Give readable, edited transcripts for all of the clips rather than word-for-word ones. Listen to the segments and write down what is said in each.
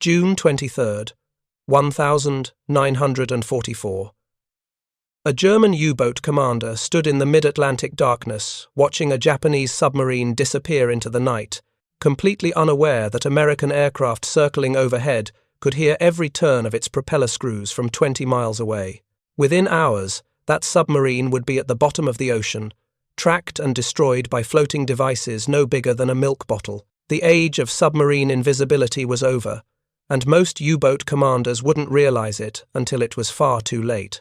June 23rd, 1944. A German U-boat commander stood in the mid-Atlantic darkness, watching a Japanese submarine disappear into the night, completely unaware that American aircraft circling overhead could hear every turn of its propeller screws from 20 miles away. Within hours, that submarine would be at the bottom of the ocean, tracked and destroyed by floating devices no bigger than a milk bottle. The age of submarine invisibility was over, and most U-boat commanders wouldn't realize it until it was far too late.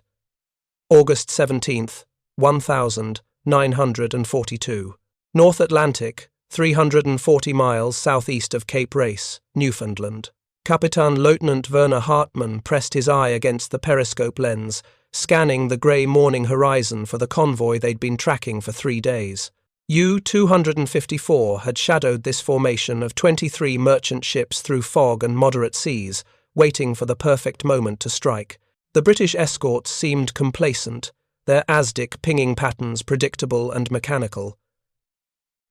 August 17th, 1942. North Atlantic, 340 miles southeast of Cape Race, Newfoundland. Captain Lieutenant Werner Hartmann pressed his eye against the periscope lens, scanning the grey morning horizon for the convoy they'd been tracking for 3 days. U-254 had shadowed this formation of 23 merchant ships through fog and moderate seas, waiting for the perfect moment to strike. The British escorts seemed complacent, their ASDIC pinging patterns predictable and mechanical.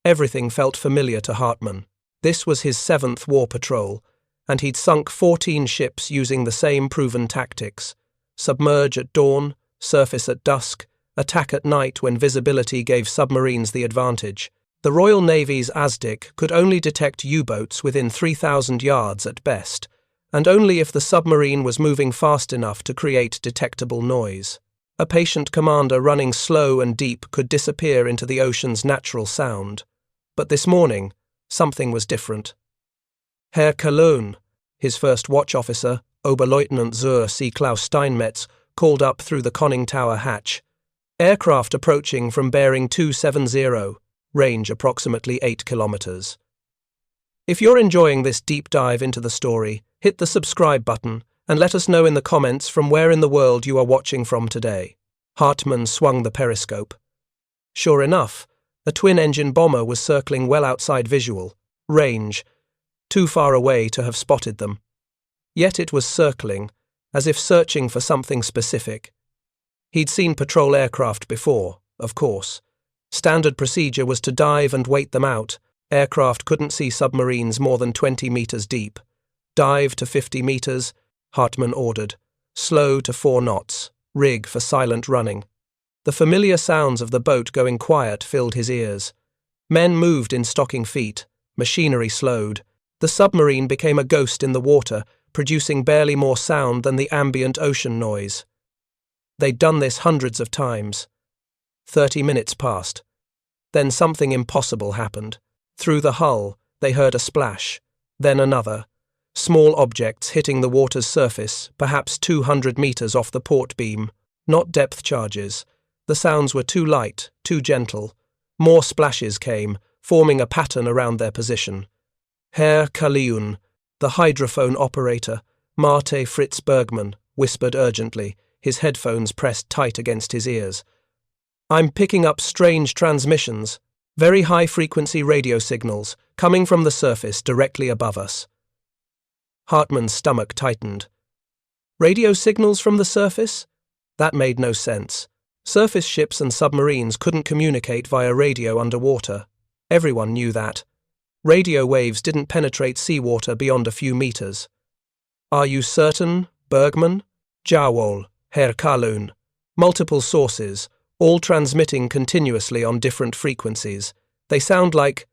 Everything felt familiar to Hartmann. This was his 7th war patrol, and he'd sunk 14 ships using the same proven tactics: submerge at dawn, surface at dusk, attack at night when visibility gave submarines the advantage. The Royal Navy's ASDIC could only detect U-boats within 3,000 yards at best, and only if the submarine was moving fast enough to create detectable noise. A patient commander running slow and deep could disappear into the ocean's natural sound. But this morning, something was different. Herr Cologne, his first watch officer, Oberleutnant zur See Klaus Steinmetz, called up through the conning tower hatch. Aircraft approaching from bearing 270, range approximately 8 kilometers. If you're enjoying this deep dive into the story, hit the subscribe button and let us know in the comments from where in the world you are watching from today. Hartmann swung the periscope. Sure enough, a twin-engine bomber was circling well outside visual range, too far away to have spotted them. Yet it was circling, as if searching for something specific. He'd seen patrol aircraft before, of course. Standard procedure was to dive and wait them out. Aircraft couldn't see submarines more than 20 meters deep. Dive to 50 meters, Hartmann ordered. Slow to 4 knots. Rig for silent running. The familiar sounds of the boat going quiet filled his ears. Men moved in stocking feet. Machinery slowed. The submarine became a ghost in the water, producing barely more sound than the ambient ocean noise. They'd done this hundreds of times. 30 minutes passed. Then something impossible happened. Through the hull, they heard a splash, then another. Small objects hitting the water's surface, perhaps 200 meters off the port beam. Not depth charges. The sounds were too light, too gentle. More splashes came, forming a pattern around their position. Herr Cologne, the hydrophone operator, Marte Fritz Bergmann, whispered urgently, his headphones pressed tight against his ears. "I'm picking up strange transmissions, very high-frequency radio signals, coming from the surface directly above us." Hartmann's stomach tightened. Radio signals from the surface? That made no sense. Surface ships and submarines couldn't communicate via radio underwater. Everyone knew that. Radio waves didn't penetrate seawater beyond a few meters. "Are you certain, Bergmann?" "Jawohl, Herr Cologne. Multiple sources, all transmitting continuously on different frequencies. They sound like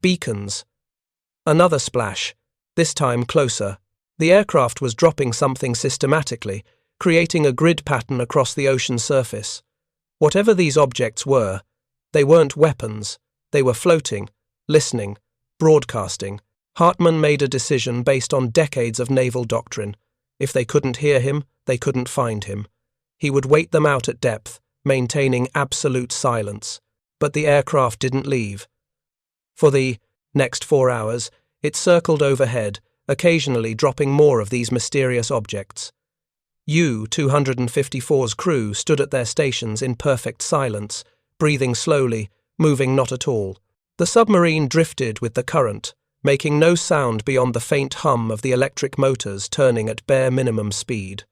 beacons." Another splash, this time closer. The aircraft was dropping something systematically, creating a grid pattern across the ocean surface. Whatever these objects were, they weren't weapons. They were floating, listening, broadcasting. Hartmann made a decision based on decades of naval doctrine. If they couldn't hear him, they couldn't find him. He would wait them out at depth, maintaining absolute silence. But the aircraft didn't leave. For the next 4 hours, it circled overhead, occasionally dropping more of these mysterious objects. U-254's crew stood at their stations in perfect silence, breathing slowly, moving not at all. The submarine drifted with the current, making no sound beyond the faint hum of the electric motors turning at bare minimum speed.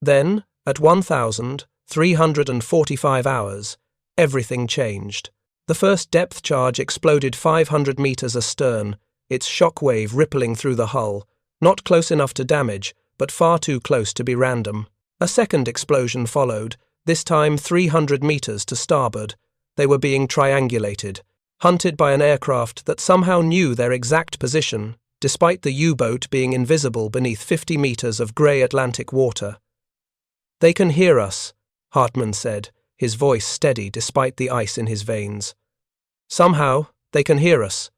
Then, at 1,345 hours, everything changed. The first depth charge exploded 500 meters astern, its shock wave rippling through the hull, Not close enough to damage, but far too close to be random. A second explosion followed, this time 300 meters to starboard. They were being triangulated, hunted by an aircraft that somehow knew their exact position, despite the U-boat being invisible beneath 50 meters of grey Atlantic water. "They can hear us," Hartmann said, his voice steady despite the ice in his veins. "Somehow, they can hear us."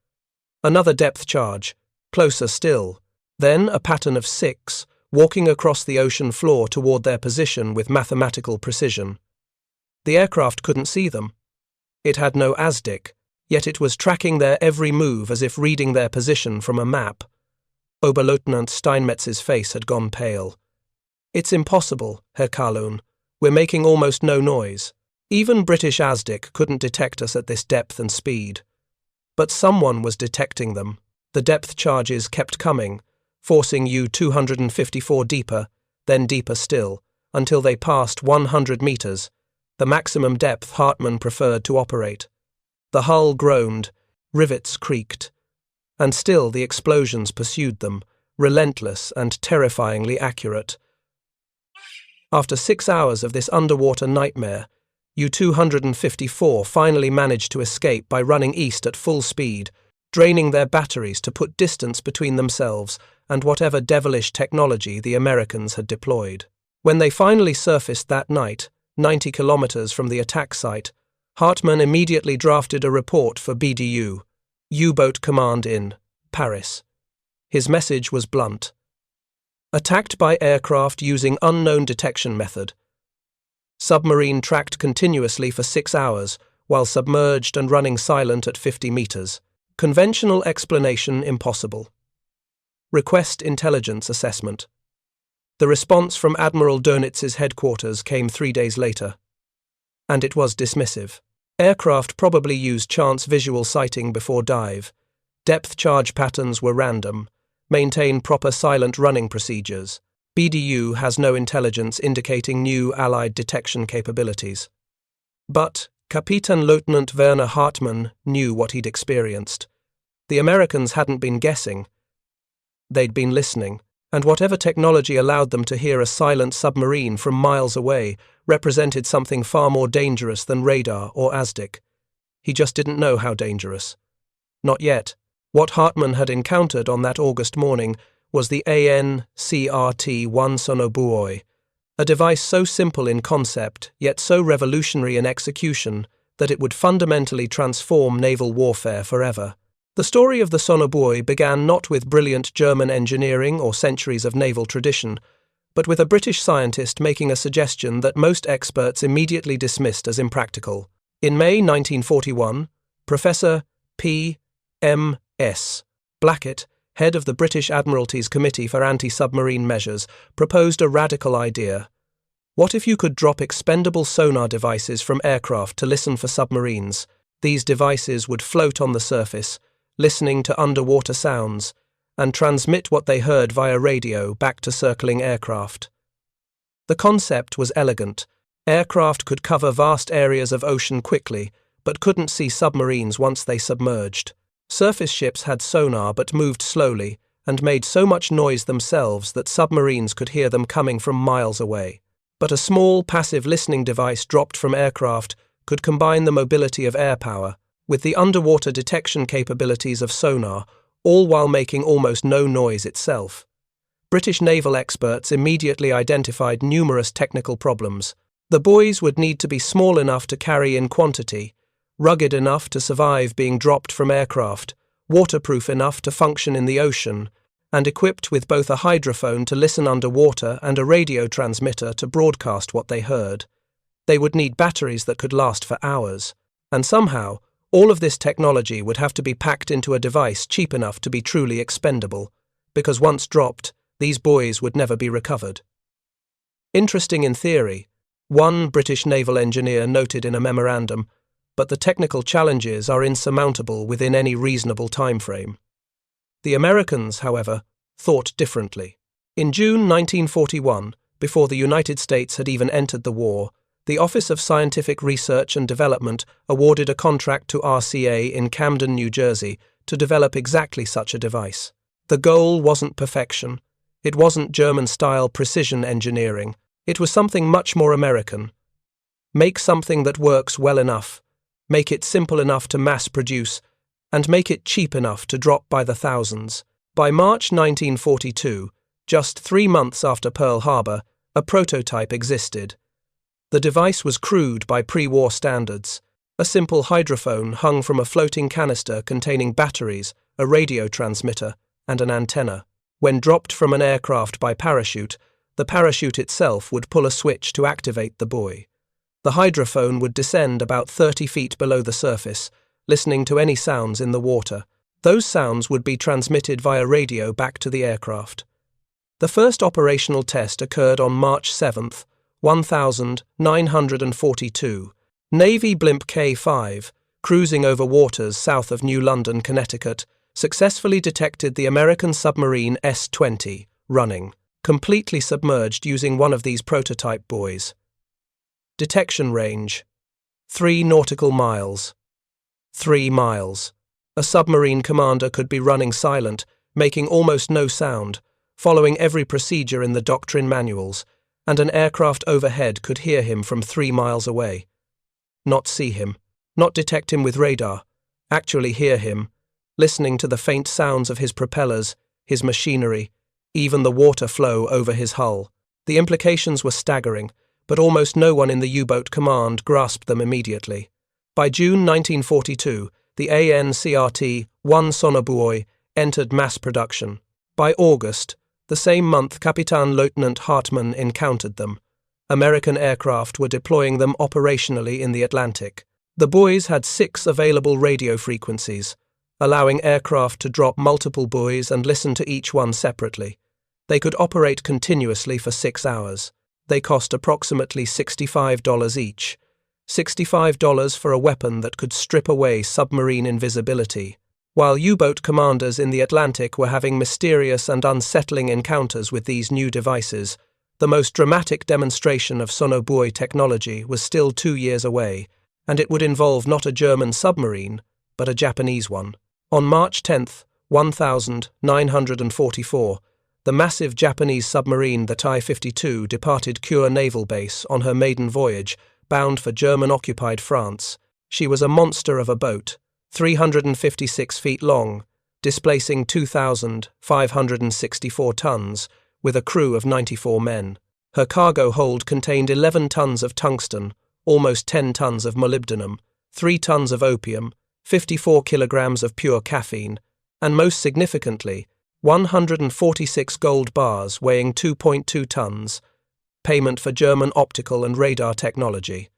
Another depth charge, closer still. Then a pattern of 6, walking across the ocean floor toward their position with mathematical precision. The aircraft couldn't see them. It had no ASDIC, yet it was tracking their every move as if reading their position from a map. Oberleutnant Steinmetz's face had gone pale. "It's impossible, Herr Kalun. We're making almost no noise. Even British ASDIC couldn't detect us at this depth and speed." But someone was detecting them. The depth charges kept coming, forcing U-254 deeper, then deeper still, until they passed 100 meters, the maximum depth Hartmann preferred to operate. The hull groaned, rivets creaked, and still the explosions pursued them, relentless and terrifyingly accurate. After 6 hours of this underwater nightmare, U-254 finally managed to escape by running east at full speed, draining their batteries to put distance between themselves and whatever devilish technology the Americans had deployed. When they finally surfaced that night, 90 kilometers from the attack site, Hartmann immediately drafted a report for BDU, U-Boat Command in Paris. His message was blunt. Attacked by aircraft using unknown detection method. Submarine tracked continuously for 6 hours, while submerged and running silent at 50 meters. Conventional explanation impossible. Request intelligence assessment. The response from Admiral Dönitz's headquarters came 3 days later. And it was dismissive. Aircraft probably used chance visual sighting before dive. Depth charge patterns were random. Maintain proper silent running procedures. BDU has no intelligence indicating new Allied detection capabilities. But Kapitänleutnant Werner Hartmann knew what he'd experienced. The Americans hadn't been guessing. They'd been listening, and whatever technology allowed them to hear a silent submarine from miles away represented something far more dangerous than radar or ASDIC. He just didn't know how dangerous. Not yet. What Hartmann had encountered on that August morning was the AN/CRT-1 Sonobuoy, a device so simple in concept, yet so revolutionary in execution that it would fundamentally transform naval warfare forever. The story of the Sonobuoy began not with brilliant German engineering or centuries of naval tradition, but with a British scientist making a suggestion that most experts immediately dismissed as impractical. In May 1941, Professor P.M.S. Blackett, head of the British Admiralty's Committee for Anti-Submarine Measures, proposed a radical idea. What if you could drop expendable sonar devices from aircraft to listen for submarines? These devices would float on the surface, listening to underwater sounds, and transmit what they heard via radio back to circling aircraft. The concept was elegant. Aircraft could cover vast areas of ocean quickly, but couldn't see submarines once they submerged. Surface ships had sonar but moved slowly and made so much noise themselves that submarines could hear them coming from miles away. But a small, passive listening device dropped from aircraft could combine the mobility of air power with the underwater detection capabilities of sonar, all while making almost no noise itself. British naval experts immediately identified numerous technical problems. The buoys would need to be small enough to carry in quantity, rugged enough to survive being dropped from aircraft, waterproof enough to function in the ocean, and equipped with both a hydrophone to listen underwater and a radio transmitter to broadcast what they heard. They would need batteries that could last for hours. And somehow, all of this technology would have to be packed into a device cheap enough to be truly expendable, because once dropped, these buoys would never be recovered. Interesting in theory, one British naval engineer noted in a memorandum, but the technical challenges are insurmountable within any reasonable time frame. The Americans, however, thought differently. In June 1941, before the United States had even entered the war, the Office of Scientific Research and Development awarded a contract to RCA in Camden, New Jersey, to develop exactly such a device. The goal wasn't perfection. It wasn't German-style precision engineering. It was something much more American. Make something that works well enough, make it simple enough to mass-produce, and make it cheap enough to drop by the thousands. By March 1942, just 3 months after Pearl Harbor, a prototype existed. The device was crude by pre-war standards, a simple hydrophone hung from a floating canister containing batteries, a radio transmitter, and an antenna. When dropped from an aircraft by parachute, the parachute itself would pull a switch to activate the buoy. The hydrophone would descend about 30 feet below the surface, listening to any sounds in the water. Those sounds would be transmitted via radio back to the aircraft. The first operational test occurred on March 7, 1942. Navy blimp K-5, cruising over waters south of New London, Connecticut, successfully detected the American submarine S-20, running, completely submerged using one of these prototype buoys. Detection range: 3 nautical miles. 3 miles. A submarine commander could be running silent, making almost no sound, following every procedure in the doctrine manuals, and an aircraft overhead could hear him from 3 miles away. Not see him, not detect him with radar, actually hear him, listening to the faint sounds of his propellers, his machinery, even the water flow over his hull. The implications were staggering, but almost no one in the U-boat command grasped them immediately. By June 1942, the ANCRT-1 Sonobuoy entered mass production. By August, the same month, Captain Lieutenant Hartmann encountered them. American aircraft were deploying them operationally in the Atlantic. The buoys had 6 available radio frequencies, allowing aircraft to drop multiple buoys and listen to each one separately. They could operate continuously for 6 hours. They cost approximately $65 each. $65 for a weapon that could strip away submarine invisibility. While U-boat commanders in the Atlantic were having mysterious and unsettling encounters with these new devices, the most dramatic demonstration of Sonobuoy technology was still 2 years away, and it would involve not a German submarine, but a Japanese one. On March 10, 1944, the massive Japanese submarine, the Tai-52, departed Kure Naval Base on her maiden voyage, bound for German-occupied France. She was a monster of a boat, 356 feet long, displacing 2,564 tons, with a crew of 94 men. Her cargo hold contained 11 tons of tungsten, almost 10 tons of molybdenum, 3 tons of opium, 54 kilograms of pure caffeine, and most significantly, 146 gold bars weighing 2.2 tons, payment for German optical and radar technology.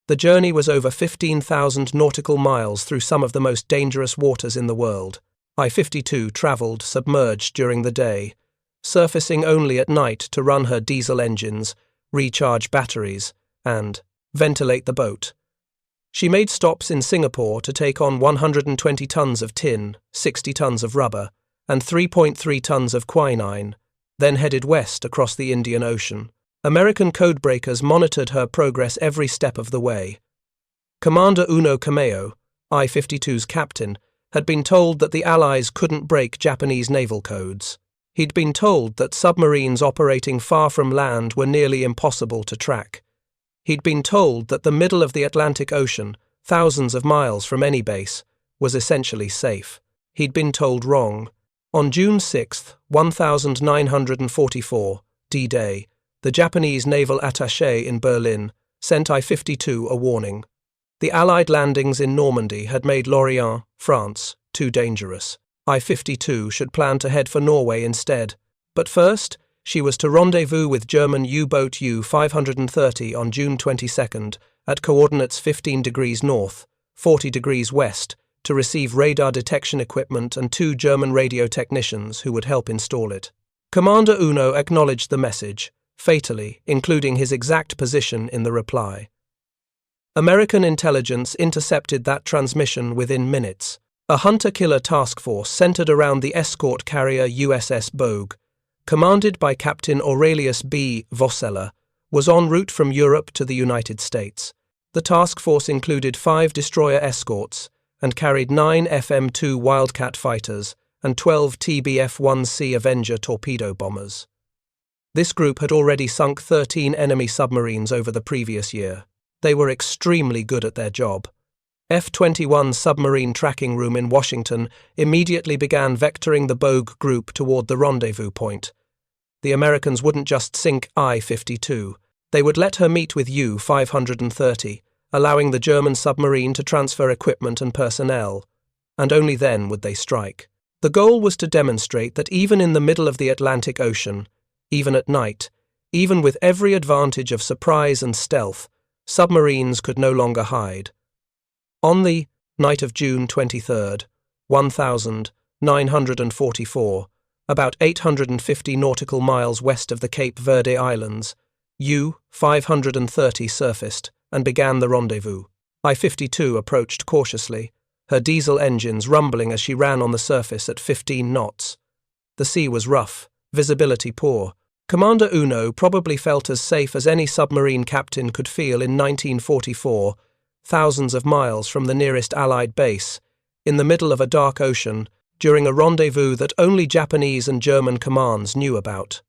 The journey was over 15,000 nautical miles through some of the most dangerous waters in the world. I-52 travelled submerged during the day, surfacing only at night to run her diesel engines, recharge batteries, and ventilate the boat. She made stops in Singapore to take on 120 tons of tin, 60 tons of rubber, and 3.3 tons of quinine, then headed west across the Indian Ocean. American codebreakers monitored her progress every step of the way. Commander Uno Kameo, I-52's captain, had been told that the Allies couldn't break Japanese naval codes. He'd been told that submarines operating far from land were nearly impossible to track. He'd been told that the middle of the Atlantic Ocean, thousands of miles from any base, was essentially safe. He'd been told wrong. On June 6, 1944, D-Day, the Japanese naval attaché in Berlin sent I-52 a warning. The Allied landings in Normandy had made Lorient, France, too dangerous. I-52 should plan to head for Norway instead. But first, she was to rendezvous with German U-boat U-530 on June 22 at coordinates 15 degrees north, 40 degrees west, to receive radar detection equipment and 2 German radio technicians who would help install it. Commander Uno acknowledged the message, fatally, including his exact position in the reply. American intelligence intercepted that transmission within minutes. A hunter-killer task force centered around the escort carrier USS Bogue, commanded by Captain Aurelius B. Vosseller, was en route from Europe to the United States. The task force included 5 destroyer escorts and carried 9 FM-2 Wildcat fighters and 12 TBF-1C Avenger torpedo bombers. This group had already sunk 13 enemy submarines over the previous year. They were extremely good at their job. F-21 submarine tracking room in Washington immediately began vectoring the Bogue group toward the rendezvous point. The Americans wouldn't just sink I-52. They would let her meet with U-530, allowing the German submarine to transfer equipment and personnel, and only then would they strike. The goal was to demonstrate that even in the middle of the Atlantic Ocean, even at night, even with every advantage of surprise and stealth, submarines could no longer hide. On the night of June 23, 1944, about 850 nautical miles west of the Cape Verde Islands, U-530 surfaced and began the rendezvous. I-52 approached cautiously, her diesel engines rumbling as she ran on the surface at 15 knots. The sea was rough, visibility poor. Commander Uno probably felt as safe as any submarine captain could feel in 1944, thousands of miles from the nearest Allied base, in the middle of a dark ocean, during a rendezvous that only Japanese and German commands knew about.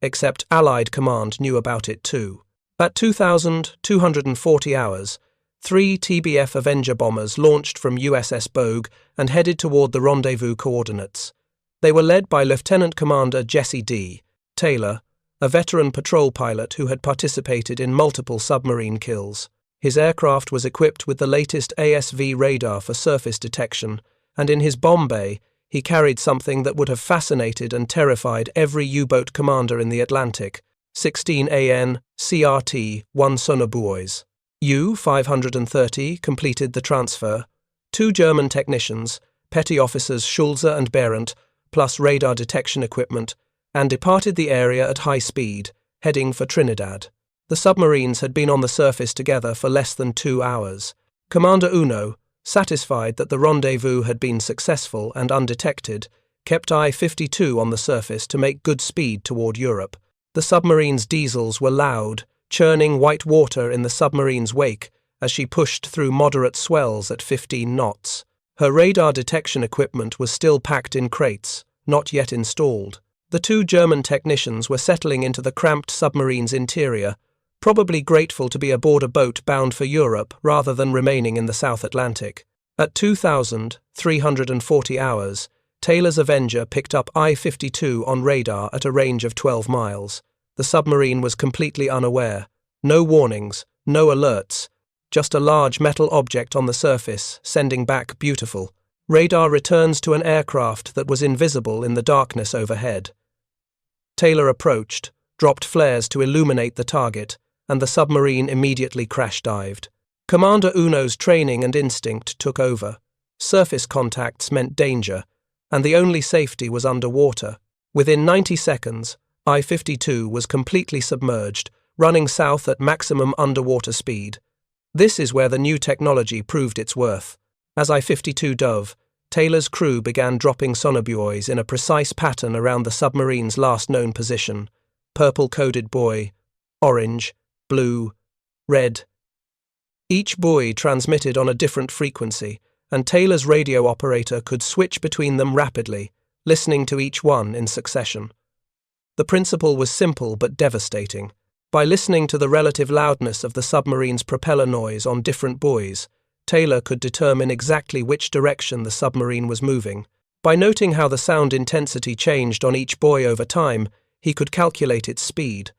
Except Allied command knew about it too. At 2,240 hours, 3 TBF Avenger bombers launched from USS Bogue and headed toward the rendezvous coordinates. They were led by Lieutenant Commander Jesse D. Taylor, a veteran patrol pilot who had participated in multiple submarine kills. His aircraft was equipped with the latest ASV radar for surface detection, and in his bomb bay, he carried something that would have fascinated and terrified every U-boat commander in the Atlantic, 16 AN CRT-1 Sonobuoys. U-530 completed the transfer. 2 German technicians, petty officers Schulze and Behrendt, plus radar detection equipment, and departed the area at high speed, heading for Trinidad. The submarines had been on the surface together for less than 2 hours. Commander Uno, satisfied that the rendezvous had been successful and undetected, kept I-52 on the surface to make good speed toward Europe. The submarine's diesels were loud, churning white water in the submarine's wake as she pushed through moderate swells at 15 knots. Her radar detection equipment was still packed in crates, not yet installed. The 2 German technicians were settling into the cramped submarine's interior, probably grateful to be aboard a boat bound for Europe rather than remaining in the South Atlantic. At 2,340 hours, Taylor's Avenger picked up I-52 on radar at a range of 12 miles. The submarine was completely unaware. No warnings, no alerts, just a large metal object on the surface, sending back beautiful. Radar returns to an aircraft that was invisible in the darkness overhead. Taylor approached, dropped flares to illuminate the target, and the submarine immediately crash-dived. Commander Uno's training and instinct took over. Surface contacts meant danger, and the only safety was underwater. Within 90 seconds, I-52 was completely submerged, running south at maximum underwater speed. This is where the new technology proved its worth. As I-52 dove, Taylor's crew began dropping Sonobuoys in a precise pattern around the submarine's last known position: purple-coded buoy, orange, blue, red. Each buoy transmitted on a different frequency, and Taylor's radio operator could switch between them rapidly, listening to each one in succession. The principle was simple but devastating. By listening to the relative loudness of the submarine's propeller noise on different buoys, Taylor could determine exactly which direction the submarine was moving. By noting how the sound intensity changed on each buoy over time, he could calculate its speed.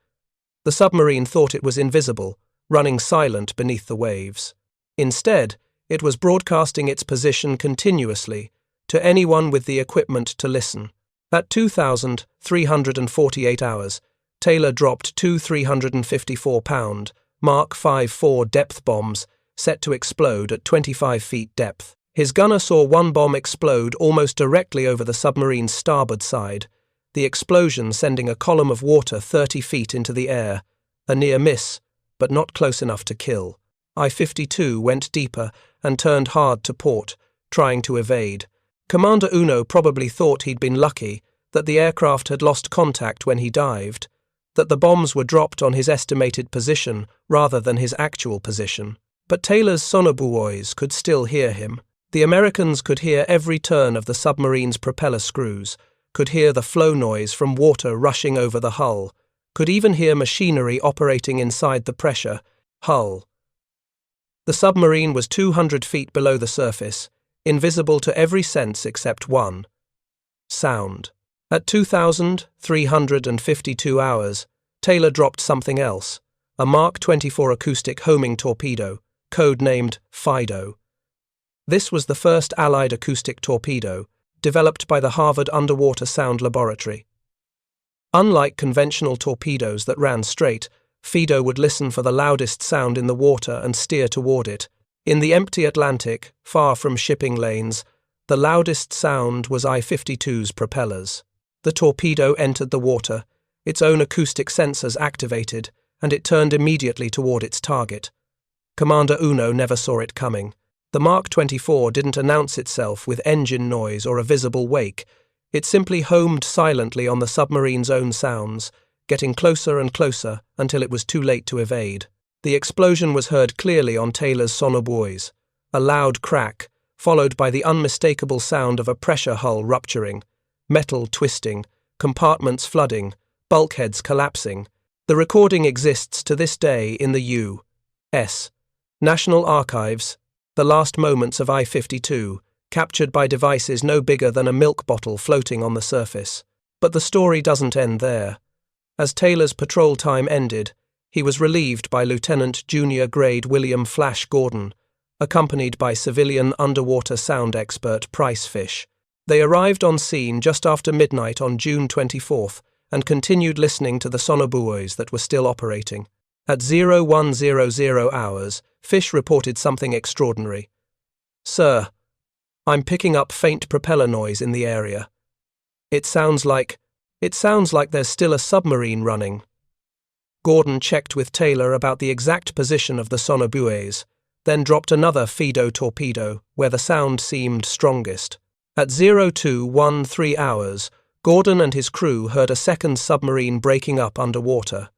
The submarine thought it was invisible, running silent beneath the waves. Instead, it was broadcasting its position continuously to anyone with the equipment to listen. At 2,348 hours, Taylor dropped 2 354-pound Mark 5-4 depth bombs set to explode at 25 feet depth. His gunner saw one bomb explode almost directly over the submarine's starboard side, the explosion sending a column of water 30 feet into the air, a near miss, but not close enough to kill. I-52 went deeper and turned hard to port, trying to evade. Commander Uno probably thought he'd been lucky, that the aircraft had lost contact when he dived, that the bombs were dropped on his estimated position rather than his actual position. But Taylor's Sonobuoys could still hear him. The Americans could hear every turn of the submarine's propeller screws, could hear the flow noise from water rushing over the hull, could even hear machinery operating inside the pressure hull. The submarine was 200 feet below the surface, invisible to every sense except one: sound. At 2,352 hours, Taylor dropped something else, a Mark 24 acoustic homing torpedo, code-named Fido. This was the first Allied acoustic torpedo, developed by the Harvard Underwater Sound Laboratory. Unlike conventional torpedoes that ran straight, Fido would listen for the loudest sound in the water and steer toward it. In the empty Atlantic, far from shipping lanes, the loudest sound was I-52's propellers. The torpedo entered the water, its own acoustic sensors activated, and it turned immediately toward its target. Commander Uno never saw it coming. The Mark 24 didn't announce itself with engine noise or a visible wake. It simply homed silently on the submarine's own sounds, getting closer and closer until it was too late to evade. The explosion was heard clearly on Taylor's Sonobuoys, a loud crack, followed by the unmistakable sound of a pressure hull rupturing, metal twisting, compartments flooding, bulkheads collapsing. The recording exists to this day in the U.S. National Archives, the last moments of I-52, captured by devices no bigger than a milk bottle floating on the surface. But the story doesn't end there. As Taylor's patrol time ended, he was relieved by Lieutenant Junior Grade William Flash Gordon, accompanied by civilian underwater sound expert Price Fish. They arrived on scene just after midnight on June 24th and continued listening to the Sonobuoys that were still operating. At 0100 hours, Fish reported something extraordinary. "Sir, I'm picking up faint propeller noise in the area. It sounds like there's still a submarine running." Gordon checked with Taylor about the exact position of the Sonobuoys, then dropped another Fido torpedo where the sound seemed strongest. At 0213 hours, Gordon and his crew heard a second submarine breaking up underwater.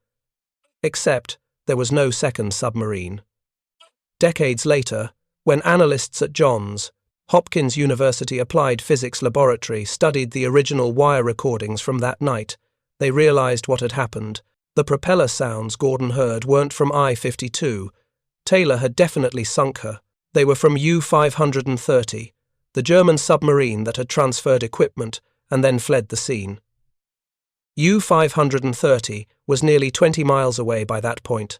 Except there was no second submarine. Decades later, when analysts at Johns Hopkins University Applied Physics Laboratory studied the original wire recordings from that night, they realized what had happened. The propeller sounds Gordon heard weren't from I-52. Taylor had definitely sunk her. They were from U-530, the German submarine that had transferred equipment and then fled the scene. U-530 was nearly 20 miles away by that point.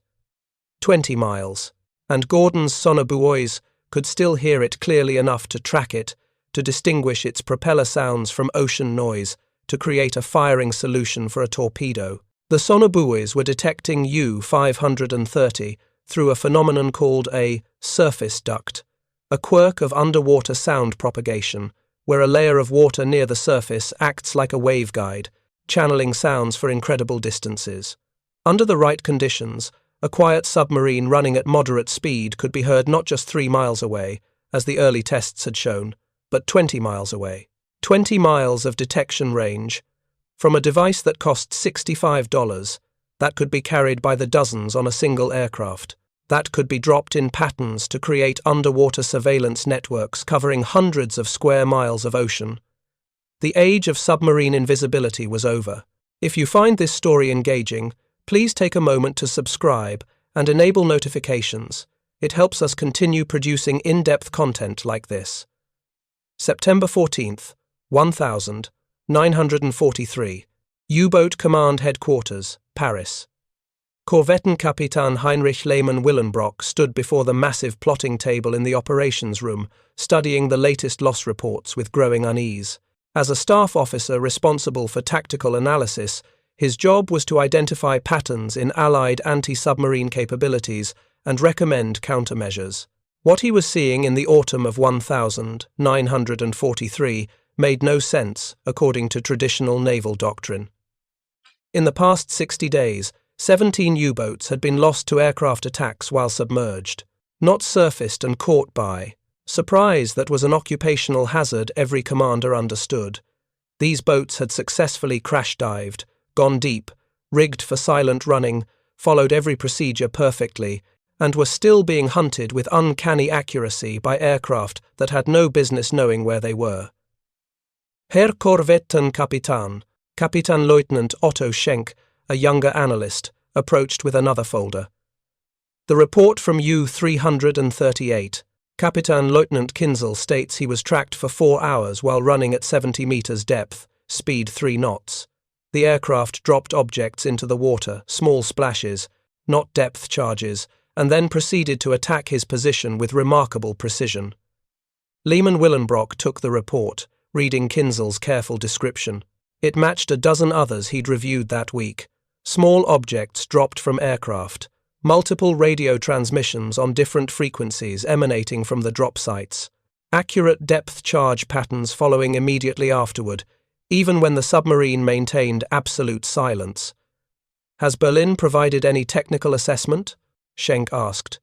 20 miles. And Gordon's Sonobuoys could still hear it clearly enough to track it, to distinguish its propeller sounds from ocean noise, to create a firing solution for a torpedo. The Sonobuoys were detecting U-530 through a phenomenon called a surface duct, a quirk of underwater sound propagation, where a layer of water near the surface acts like a waveguide, channeling sounds for incredible distances. Under the right conditions, a quiet submarine running at moderate speed could be heard not just 3 miles away, as the early tests had shown, but 20 miles away. 20 miles of detection range. From a device that cost $65, that could be carried by the dozens on a single aircraft. That could be dropped in patterns to create underwater surveillance networks covering hundreds of square miles of ocean. The age of submarine invisibility was over. If you find this story engaging, please take a moment to subscribe and enable notifications. It helps us continue producing in-depth content like this. September 14th, 1943. U-Boat Command Headquarters, Paris. Korvettenkapitän Heinrich Lehmann Willenbrock stood before the massive plotting table in the operations room, studying the latest loss reports with growing unease. As a staff officer responsible for tactical analysis, his job was to identify patterns in Allied anti-submarine capabilities and recommend countermeasures. What he was seeing in the autumn of 1943 made no sense, according to traditional naval doctrine. In the past 60 days, 17 U-boats had been lost to aircraft attacks while submerged, not surfaced and caught by. Surprise that was an occupational hazard every commander understood. These boats had successfully crash-dived, gone deep, rigged for silent running, followed every procedure perfectly, and were still being hunted with uncanny accuracy by aircraft that had no business knowing where they were. Herr Korvettenkapitän, Kapitänleutnant Otto Schenk, a younger analyst, approached with another folder. The report from U-338. Kapitänleutnant Kinzel states he was tracked for 4 hours while running at 70 meters depth, speed 3 knots. The aircraft dropped objects into the water, small splashes, not depth charges, and then proceeded to attack his position with remarkable precision. Lehman Willenbrock took the report, reading Kinzel's careful description. It matched a dozen others he'd reviewed that week. Small objects dropped from aircraft, multiple radio transmissions on different frequencies emanating from the drop sites, accurate depth charge patterns following immediately afterward, even when the submarine maintained absolute silence. Has Berlin provided any technical assessment? Schenk asked.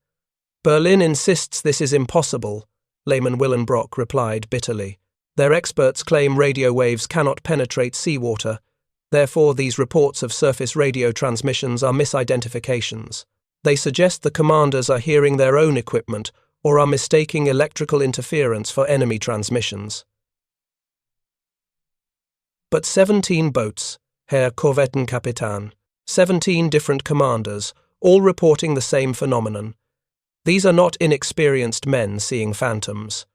Berlin insists this is impossible, Lehman Willenbrock replied bitterly. Their experts claim radio waves cannot penetrate seawater. Therefore, these reports of surface radio transmissions are misidentifications. They suggest the commanders are hearing their own equipment or are mistaking electrical interference for enemy transmissions. But 17 boats, Herr Korvettenkapitän, 17 different commanders, all reporting the same phenomenon. These are not inexperienced men seeing phantoms.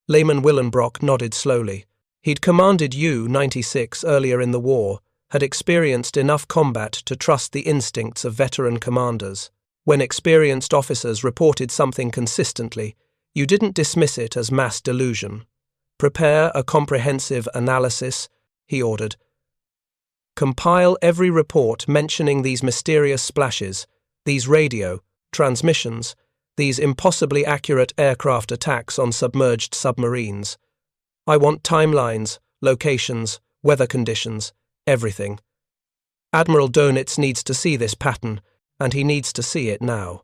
Lehman Willenbrock nodded slowly. He'd commanded U-96 earlier in the war, had experienced enough combat to trust the instincts of veteran commanders. When experienced officers reported something consistently, you didn't dismiss it as mass delusion. Prepare a comprehensive analysis, he ordered. Compile every report mentioning these mysterious splashes, these radio transmissions, these impossibly accurate aircraft attacks on submerged submarines. I want timelines, locations, weather conditions, everything. Admiral Dönitz needs to see this pattern, and he needs to see it now.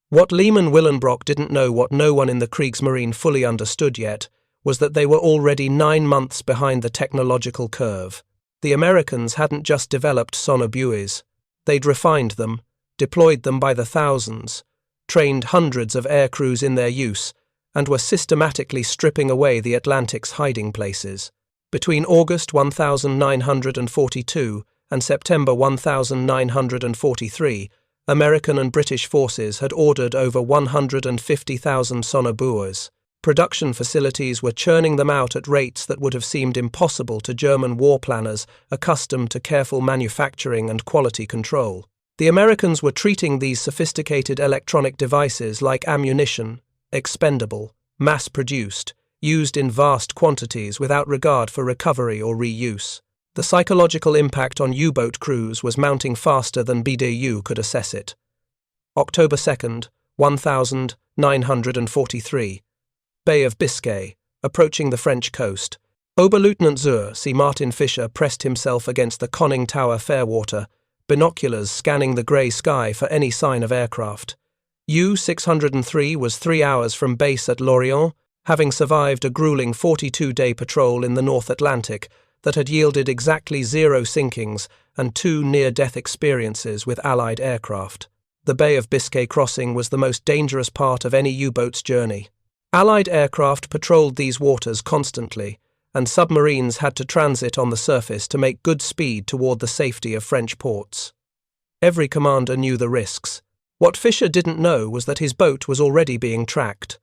What Lehman Willenbrock didn't know, what no one in the Kriegsmarine fully understood yet, was that they were already 9 months behind the technological curve. The Americans hadn't just developed Sonobuoys. They'd refined them, deployed them by the thousands, trained hundreds of air crews in their use, and were systematically stripping away the Atlantic's hiding places. Between August 1942 and September 1943, American and British forces had ordered over 150,000 Sonobuoys. Production facilities were churning them out at rates that would have seemed impossible to German war planners accustomed to careful manufacturing and quality control. The Americans were treating these sophisticated electronic devices like ammunition, expendable, mass-produced, used in vast quantities without regard for recovery or reuse. The psychological impact on U-boat crews was mounting faster than BDU could assess it. October 2nd, 1943. Bay of Biscay, approaching the French coast. Oberleutnant Zur C. Martin Fischer pressed himself against the conning tower fairwater, binoculars scanning the grey sky for any sign of aircraft. U-603 was 3 hours from base at Lorient, having survived a grueling 42-day patrol in the North Atlantic that had yielded exactly 0 sinkings and 2 near-death experiences with Allied aircraft. The Bay of Biscay crossing was the most dangerous part of any U-boat's journey. Allied aircraft patrolled these waters constantly, and submarines had to transit on the surface to make good speed toward the safety of French ports. Every commander knew the risks. What Fischer didn't know was that his boat was already being tracked.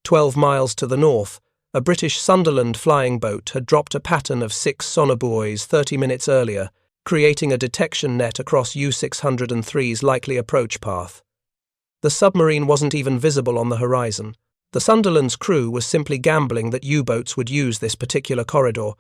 12 miles to the north, a British Sunderland flying boat had dropped a pattern of 6 Sonobuoys 30 minutes earlier, creating a detection net across U-603's likely approach path. The submarine wasn't even visible on the horizon. The Sunderland's crew was simply gambling that U-boats would use this particular corridor,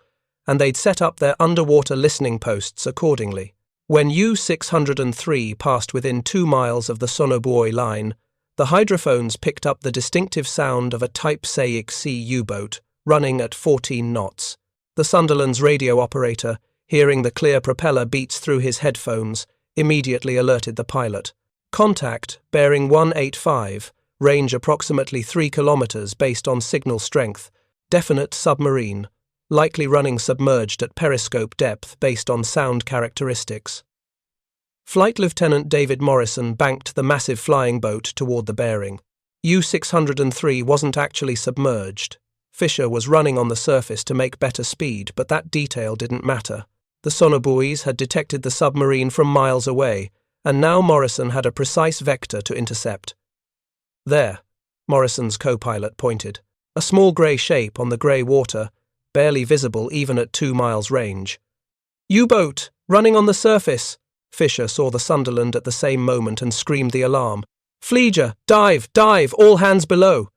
and they'd set up their underwater listening posts accordingly. When U-603 passed within 2 miles of the Sonobuoy line, the hydrophones picked up the distinctive sound of a Type C U-boat running at 14 knots. The Sunderland's radio operator, hearing the clear propeller beats through his headphones, immediately alerted the pilot. Contact, bearing 185, range approximately 3 kilometers based on signal strength, definite submarine, likely running submerged at periscope depth based on sound characteristics. Flight Lieutenant David Morrison banked the massive flying boat toward the bearing. U-603 wasn't actually submerged. Fisher was running on the surface to make better speed, but that detail didn't matter. The Sonobuoys had detected the submarine from miles away, and now Morrison had a precise vector to intercept. There, Morrison's co-pilot pointed. A small grey shape on the grey water, barely visible even at 2 miles range. U-boat, running on the surface! Fisher saw the Sunderland at the same moment and screamed the alarm. Flieger, dive, dive, all hands below!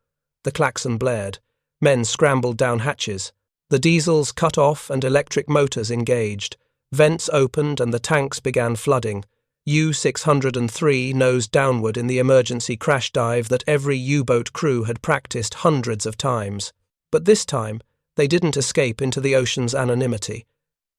The klaxon blared. Men scrambled down hatches. The diesels cut off and electric motors engaged. Vents opened and the tanks began flooding. U-603 nosed downward in the emergency crash dive that every U-boat crew had practiced hundreds of times. But this time, they didn't escape into the ocean's anonymity.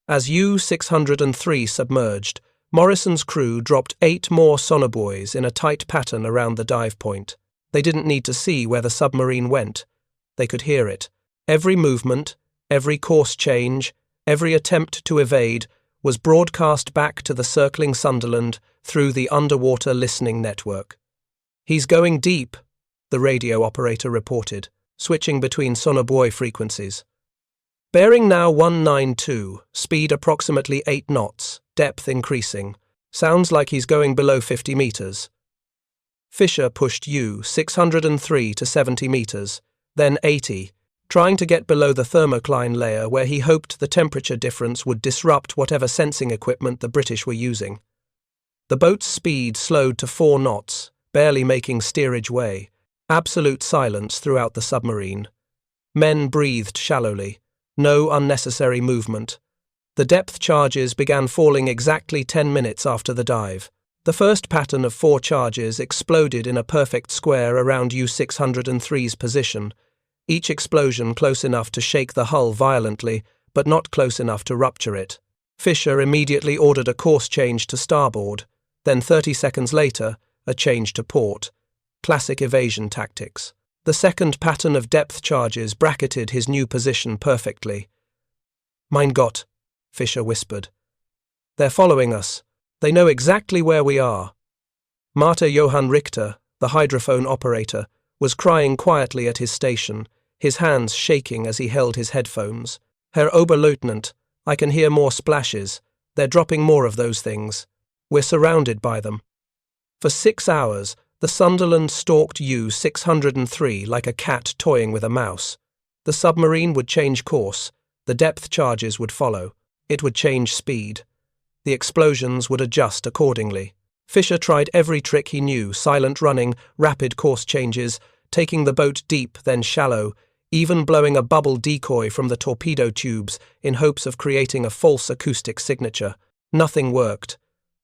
As U-603 submerged, Morrison's crew dropped 8 more Sonobuoys in a tight pattern around the dive point. They didn't need to see where the submarine went. They could hear it. Every movement, every course change, every attempt to evade was broadcast back to the circling Sunderland through the underwater listening network. He's going deep, the radio operator reported, switching between Sonobuoy frequencies. Bearing now 192, speed approximately 8 knots, depth increasing. Sounds like he's going below 50 meters. Fisher pushed U-603 to 70 meters, then 80, trying to get below the thermocline layer where he hoped the temperature difference would disrupt whatever sensing equipment the British were using. The boat's speed slowed to 4 knots, barely making steerage way. Absolute silence throughout the submarine. Men breathed shallowly. No unnecessary movement. The depth charges began falling exactly 10 minutes after the dive. The first pattern of 4 charges exploded in a perfect square around U-603's position, each explosion close enough to shake the hull violently, but not close enough to rupture it. Fisher immediately ordered a course change to starboard, then 30 seconds later, a change to port. Classic evasion tactics. The second pattern of depth charges bracketed his new position perfectly. Mein Gott, Fisher whispered. They're following us. They know exactly where we are. Marta Johann Richter, the hydrophone operator, was crying quietly at his station, his hands shaking as he held his headphones. Herr Oberleutnant, I can hear more splashes. They're dropping more of those things. We're surrounded by them. For 6 hours, the Sunderland stalked U-603 like a cat toying with a mouse. The submarine would change course. The depth charges would follow. It would change speed. The explosions would adjust accordingly. Fisher tried every trick he knew, silent running, rapid course changes, taking the boat deep, then shallow, even blowing a bubble decoy from the torpedo tubes in hopes of creating a false acoustic signature. Nothing worked.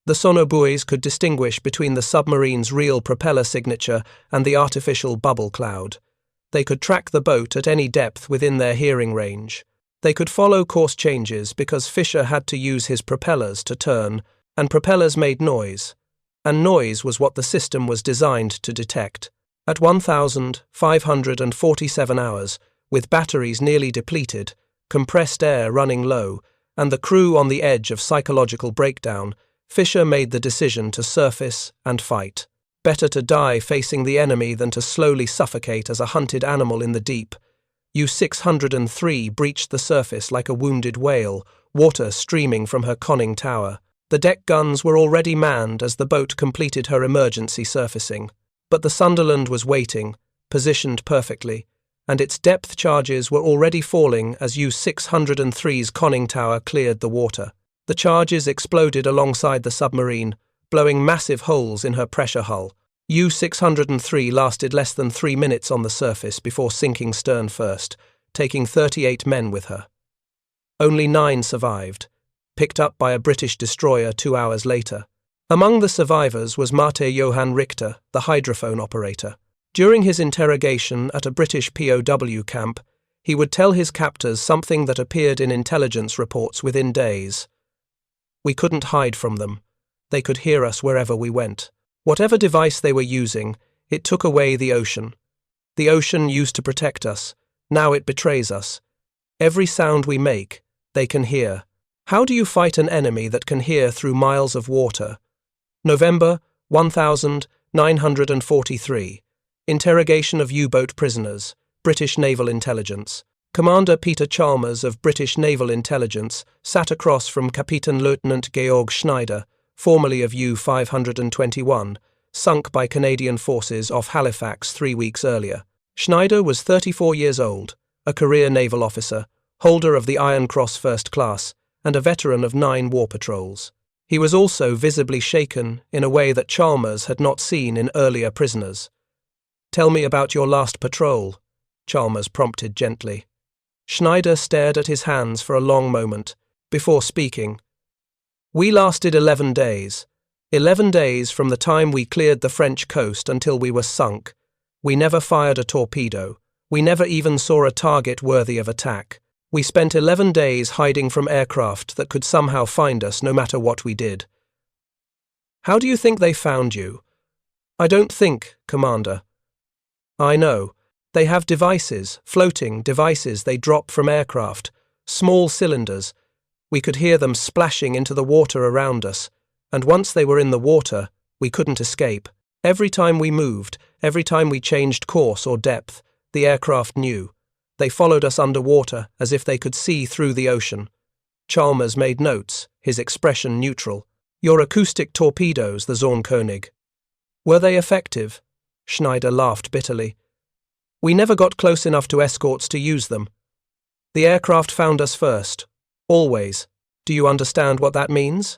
The Sonobuoys could distinguish between the submarine's real propeller signature and the artificial bubble cloud. They could track the boat at any depth within their hearing range. They could follow course changes because Fisher had to use his propellers to turn, and propellers made noise. And noise was what the system was designed to detect. At 1,547 hours, with batteries nearly depleted, compressed air running low, and the crew on the edge of psychological breakdown, Fisher made the decision to surface and fight. Better to die facing the enemy than to slowly suffocate as a hunted animal in the deep. U-603 breached the surface like a wounded whale, water streaming from her conning tower. The deck guns were already manned as the boat completed her emergency surfacing. But the Sunderland was waiting, positioned perfectly, and its depth charges were already falling as U-603's conning tower cleared the water. The charges exploded alongside the submarine, blowing massive holes in her pressure hull. U-603 lasted less than 3 minutes on the surface before sinking stern first, taking 38 men with her. Only 9 survived, picked up by a British destroyer 2 hours later. Among the survivors was Marta Johann Richter, the hydrophone operator. During his interrogation at a British POW camp, he would tell his captors something that appeared in intelligence reports within days. We couldn't hide from them. They could hear us wherever we went. Whatever device they were using, it took away the ocean. The ocean used to protect us. Now it betrays us. Every sound we make, they can hear. How do you fight an enemy that can hear through miles of water? November 1943. Interrogation of U-boat prisoners. British Naval Intelligence. Commander Peter Chalmers of British Naval Intelligence sat across from Captain Lieutenant Georg Schneider, formerly of U-521, sunk by Canadian forces off Halifax 3 weeks earlier. Schneider was 34 years old, a career naval officer, holder of the Iron Cross First Class, and a veteran of 9 war patrols. He was also visibly shaken in a way that Chalmers had not seen in earlier prisoners. "Tell me about your last patrol," Chalmers prompted gently. Schneider stared at his hands for a long moment, before speaking. "We lasted 11 days. 11 days from the time we cleared the French coast until we were sunk. We never fired a torpedo. We never even saw a target worthy of attack. We spent 11 days hiding from aircraft that could somehow find us no matter what we did." "How do you think they found you?" "I don't think, Commander." "I know. They have devices, floating devices they drop from aircraft, small cylinders. We could hear them splashing into the water around us, and once they were in the water, we couldn't escape. Every time we moved, every time we changed course or depth, the aircraft knew. They followed us underwater as if they could see through the ocean." Chalmers made notes, his expression neutral. "Your acoustic torpedoes, the Zornkönig. Were they effective?" Schneider laughed bitterly. "We never got close enough to escorts to use them. The aircraft found us first. Always. Do you understand what that means?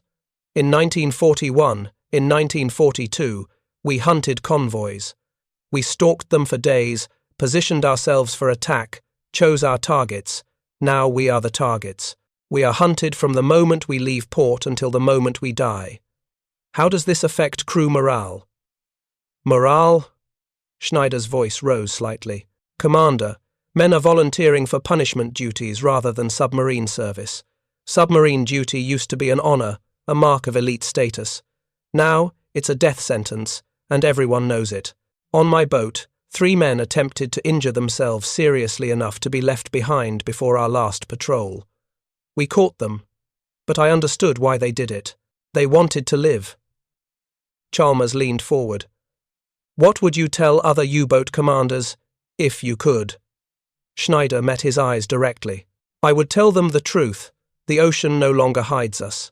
In 1941, in 1942, we hunted convoys. We stalked them for days, positioned ourselves for attack, chose our targets. Now we are the targets. We are hunted from the moment we leave port until the moment we die. How does this affect crew morale?" "Morale?" Schneider's voice rose slightly. "Commander, men are volunteering for punishment duties rather than submarine service. Submarine duty used to be an honor, a mark of elite status. Now, it's a death sentence, and everyone knows it. On my boat, 3 men attempted to injure themselves seriously enough to be left behind before our last patrol. We caught them, but I understood why they did it. They wanted to live." Chalmers leaned forward. "What would you tell other U-boat commanders, if you could?" Schneider met his eyes directly. "I would tell them the truth. The ocean no longer hides us.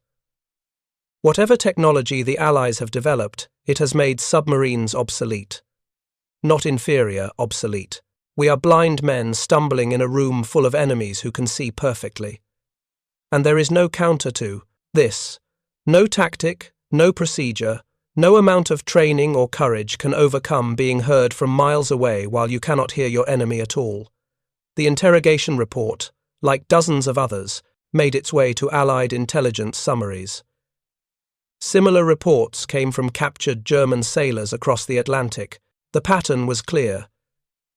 Whatever technology the Allies have developed, it has made submarines obsolete. Not inferior, obsolete. We are blind men stumbling in a room full of enemies who can see perfectly. And there is no counter to this. No tactic, no procedure, no amount of training or courage can overcome being heard from miles away while you cannot hear your enemy at all." The interrogation report, like dozens of others, made its way to Allied intelligence summaries. Similar reports came from captured German sailors across the Atlantic. The pattern was clear.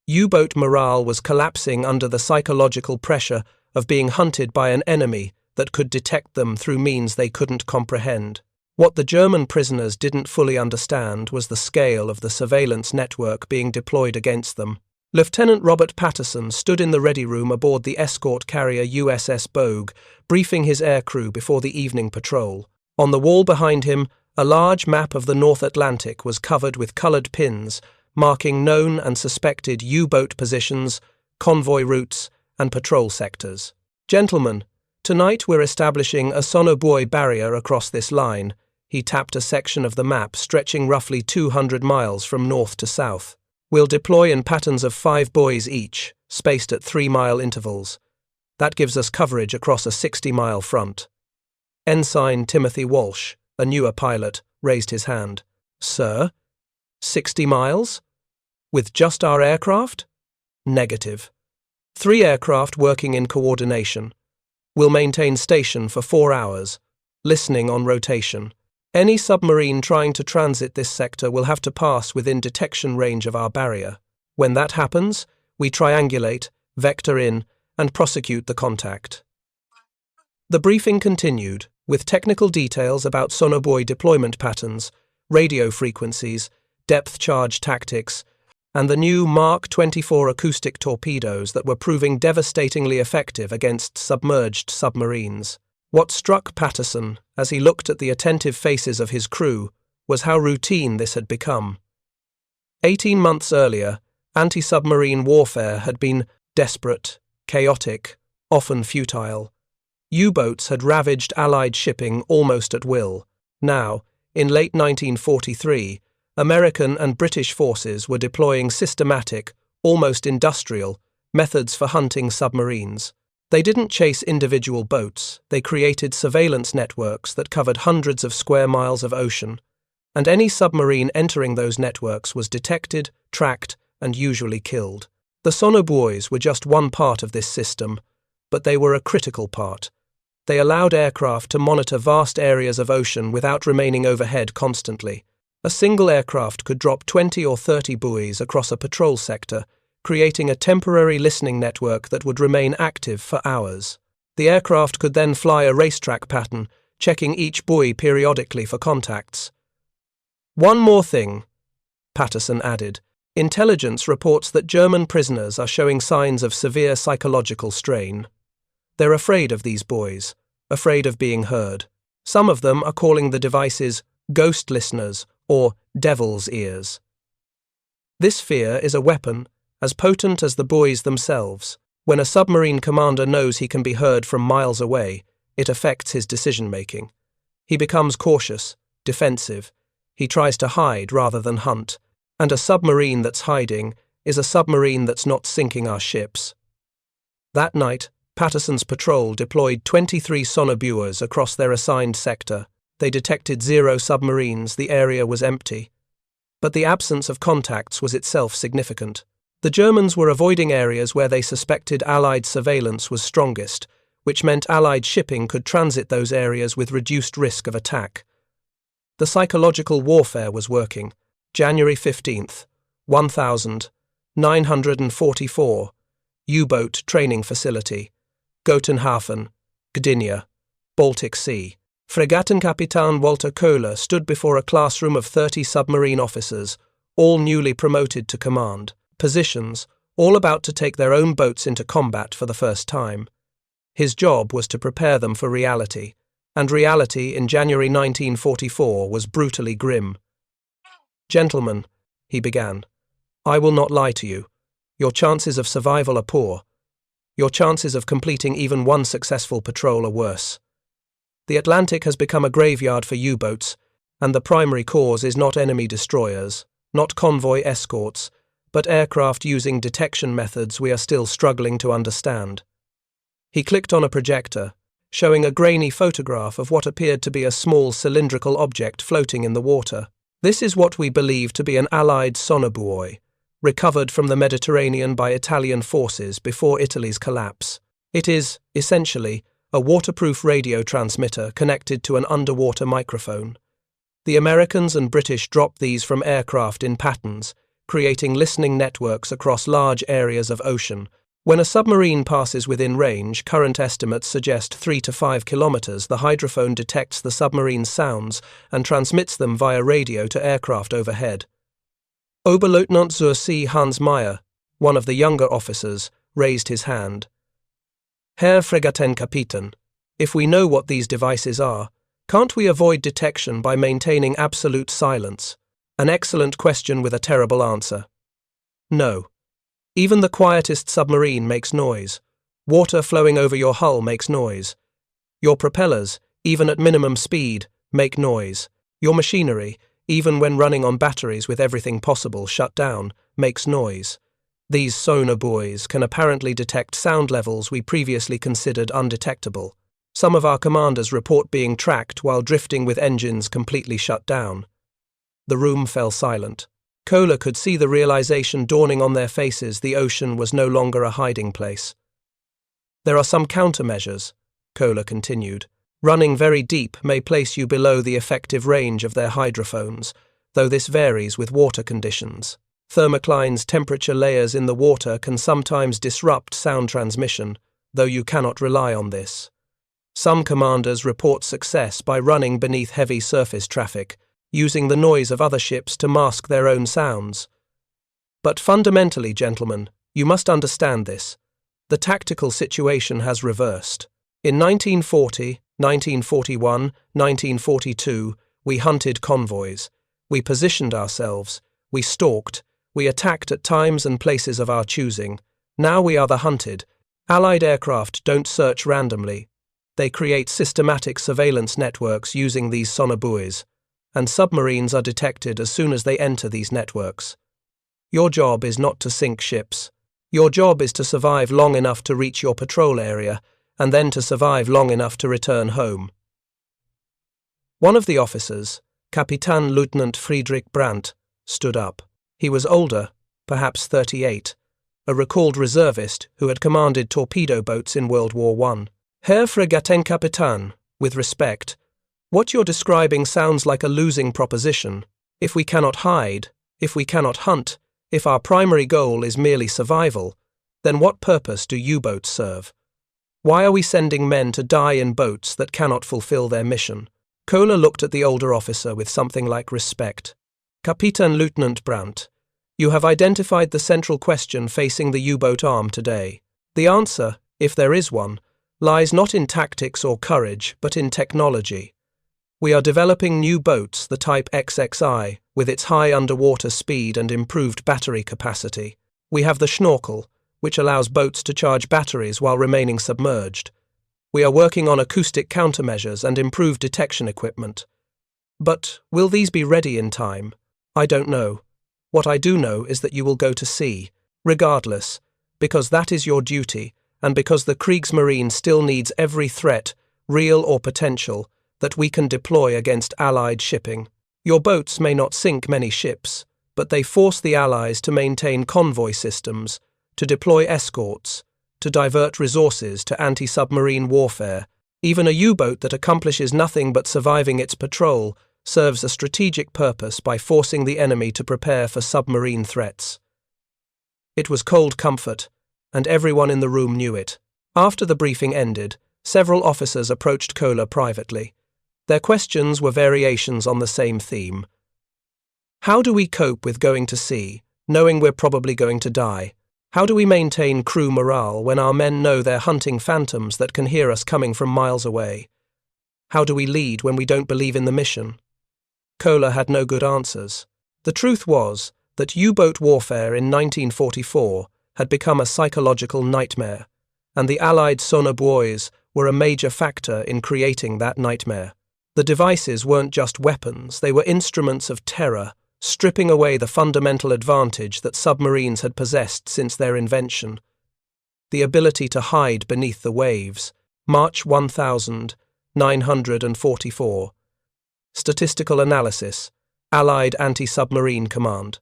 U-boat morale was collapsing under the psychological pressure of being hunted by an enemy that could detect them through means they couldn't comprehend. What the German prisoners didn't fully understand was the scale of the surveillance network being deployed against them. Lieutenant Robert Patterson stood in the ready room aboard the escort carrier USS Bogue, briefing his aircrew before the evening patrol. On the wall behind him, a large map of the North Atlantic was covered with coloured pins, marking known and suspected U-boat positions, convoy routes, and patrol sectors. "Gentlemen, tonight we're establishing a Sonobuoy barrier across this line." He tapped a section of the map stretching roughly 200 miles from north to south. "We'll deploy in patterns of 5 buoys each, spaced at 3-mile intervals. That gives us coverage across a 60-mile front." Ensign Timothy Walsh, a newer pilot, raised his hand. "Sir? 60 miles? With just our aircraft?" "Negative. 3 aircraft working in coordination. We'll maintain station for 4 hours, listening on rotation. Any submarine trying to transit this sector will have to pass within detection range of our barrier. When that happens, we triangulate, vector in, and prosecute the contact." The briefing continued, with technical details about Sonobuoy deployment patterns, radio frequencies, depth charge tactics, and the new Mark 24 acoustic torpedoes that were proving devastatingly effective against submerged submarines. What struck Patterson, as he looked at the attentive faces of his crew, was how routine this had become. 18 months earlier, anti-submarine warfare had been desperate, chaotic, often futile. U-boats had ravaged Allied shipping almost at will. Now, in late 1943, American and British forces were deploying systematic, almost industrial, methods for hunting submarines. They didn't chase individual boats, they created surveillance networks that covered hundreds of square miles of ocean, and any submarine entering those networks was detected, tracked, and usually killed. The Sonobuoys were just one part of this system, but they were a critical part. They allowed aircraft to monitor vast areas of ocean without remaining overhead constantly. A single aircraft could drop 20 or 30 buoys across a patrol sector, creating a temporary listening network that would remain active for hours. The aircraft could then fly a racetrack pattern, checking each buoy periodically for contacts. One more thing, Patterson added. Intelligence reports that German prisoners are showing signs of severe psychological strain. They're afraid of these buoys, afraid of being heard. Some of them are calling the devices ghost listeners or devil's ears. This fear is a weapon as potent as the buoys themselves. When a submarine commander knows he can be heard from miles away, it affects his decision-making. He becomes cautious, defensive. He tries to hide rather than hunt. And a submarine that's hiding is a submarine that's not sinking our ships. That night, Patterson's patrol deployed 23 Sonobuoys across their assigned sector. They detected 0 submarines, the area was empty. But the absence of contacts was itself significant. The Germans were avoiding areas where they suspected Allied surveillance was strongest, which meant Allied shipping could transit those areas with reduced risk of attack. The psychological warfare was working. January 15th, 1944, U-boat training facility, Gotenhafen, Gdynia, Baltic Sea. Fregattenkapitän Walter Köhler stood before a classroom of 30 submarine officers, all newly promoted to command, positions, all about to take their own boats into combat for the first time. His job was to prepare them for reality, and reality in January 1944 was brutally grim. "Gentlemen," he began, "I will not lie to you. Your chances of survival are poor. Your chances of completing even one successful patrol are worse. The Atlantic has become a graveyard for U-boats, and the primary cause is not enemy destroyers, not convoy escorts, but aircraft using detection methods we are still struggling to understand." He clicked on a projector, showing a grainy photograph of what appeared to be a small cylindrical object floating in the water. "This is what we believe to be an Allied Sonobuoy, recovered from the Mediterranean by Italian forces before Italy's collapse. It is, essentially, a waterproof radio transmitter connected to an underwater microphone. The Americans and British dropped these from aircraft in patterns, creating listening networks across large areas of ocean. When a submarine passes within range, current estimates suggest 3 to 5 kilometers, the hydrophone detects the submarine's sounds and transmits them via radio to aircraft overhead." Oberleutnant zur See Hans Meyer, one of the younger officers, raised his hand. "Herr Fregattenkapitän, if we know what these devices are, can't we avoid detection by maintaining absolute silence? An excellent question with a terrible answer. No. Even the quietest submarine makes noise. Water flowing over your hull makes noise. Your propellers, even at minimum speed, make noise. Your machinery, even when running on batteries with everything possible shut down, makes noise. These Sonobuoys can apparently detect sound levels we previously considered undetectable. Some of our commanders report being tracked while drifting with engines completely shut down." The room fell silent. Köhler could see the realization dawning on their faces the ocean was no longer a hiding place. "There are some countermeasures," Köhler continued. "Running very deep may place you below the effective range of their hydrophones, though this varies with water conditions. Thermocline's temperature layers in the water can sometimes disrupt sound transmission, though you cannot rely on this. Some commanders report success by running beneath heavy surface traffic, using the noise of other ships to mask their own sounds. But fundamentally, gentlemen, you must understand this. The tactical situation has reversed. In 1940, 1941, 1942, we hunted convoys. We positioned ourselves, we stalked, we attacked at times and places of our choosing. Now we are the hunted. Allied aircraft don't search randomly. They create systematic surveillance networks using these Sonobuoys, and submarines are detected as soon as they enter these networks. Your job is not to sink ships. Your job is to survive long enough to reach your patrol area, and then to survive long enough to return home. One of the officers, Kapitän Lieutenant Friedrich Brandt, stood up. He was older, perhaps 38, a recalled reservist who had commanded torpedo boats in World War I. Herr Fregattenkapitän, with respect, what you're describing sounds like a losing proposition. If we cannot hide, if we cannot hunt, if our primary goal is merely survival, then what purpose do U-boats serve? Why are we sending men to die in boats that cannot fulfill their mission? Kohler looked at the older officer with something like respect. Kapitän Lieutenant Brandt, you have identified the central question facing the U-boat arm today. The answer, if there is one, lies not in tactics or courage, but in technology. We are developing new boats, the type XXI, with its high underwater speed and improved battery capacity. We have the Schnorkel, which allows boats to charge batteries while remaining submerged. We are working on acoustic countermeasures and improved detection equipment. But will these be ready in time? I don't know. What I do know is that you will go to sea, regardless, because that is your duty, and because the Kriegsmarine still needs every threat, real or potential, that we can deploy against Allied shipping. Your boats may not sink many ships, but they force the Allies to maintain convoy systems, to deploy escorts, to divert resources to anti-submarine warfare. Even a U-boat that accomplishes nothing but surviving its patrol serves a strategic purpose by forcing the enemy to prepare for submarine threats. It was cold comfort, and everyone in the room knew it. After the briefing ended, several officers approached Kohler privately. Their questions were variations on the same theme. How do we cope with going to sea, knowing we're probably going to die? How do we maintain crew morale when our men know they're hunting phantoms that can hear us coming from miles away? How do we lead when we don't believe in the mission? Kohler had no good answers. The truth was that U-boat warfare in 1944 had become a psychological nightmare, and the Allied Sonobuoys were a major factor in creating that nightmare. The devices weren't just weapons, they were instruments of terror, stripping away the fundamental advantage that submarines had possessed since their invention. The ability to hide beneath the waves. March 1944. Statistical analysis. Allied anti-submarine command.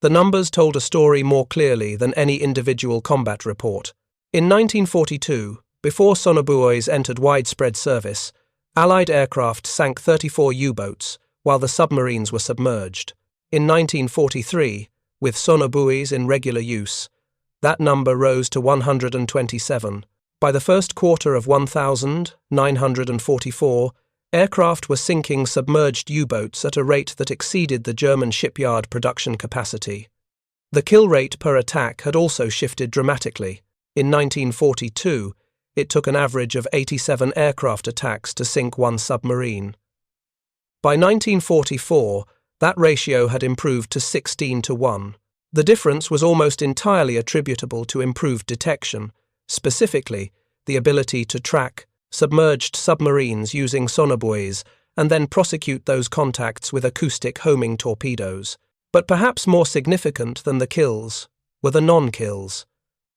The numbers told a story more clearly than any individual combat report. In 1942, before Sonobuoys entered widespread service, Allied aircraft sank 34 U-boats, while the submarines were submerged. In 1943, with Sonobuoys in regular use, that number rose to 127. By the first quarter of 1944, aircraft were sinking submerged U-boats at a rate that exceeded the German shipyard production capacity. The kill rate per attack had also shifted dramatically. In 1942, it took an average of 87 aircraft attacks to sink one submarine. By 1944, that ratio had improved to 16-1. The difference was almost entirely attributable to improved detection, specifically the ability to track submerged submarines using Sonobuoys and then prosecute those contacts with acoustic homing torpedoes. But perhaps more significant than the kills were the non-kills.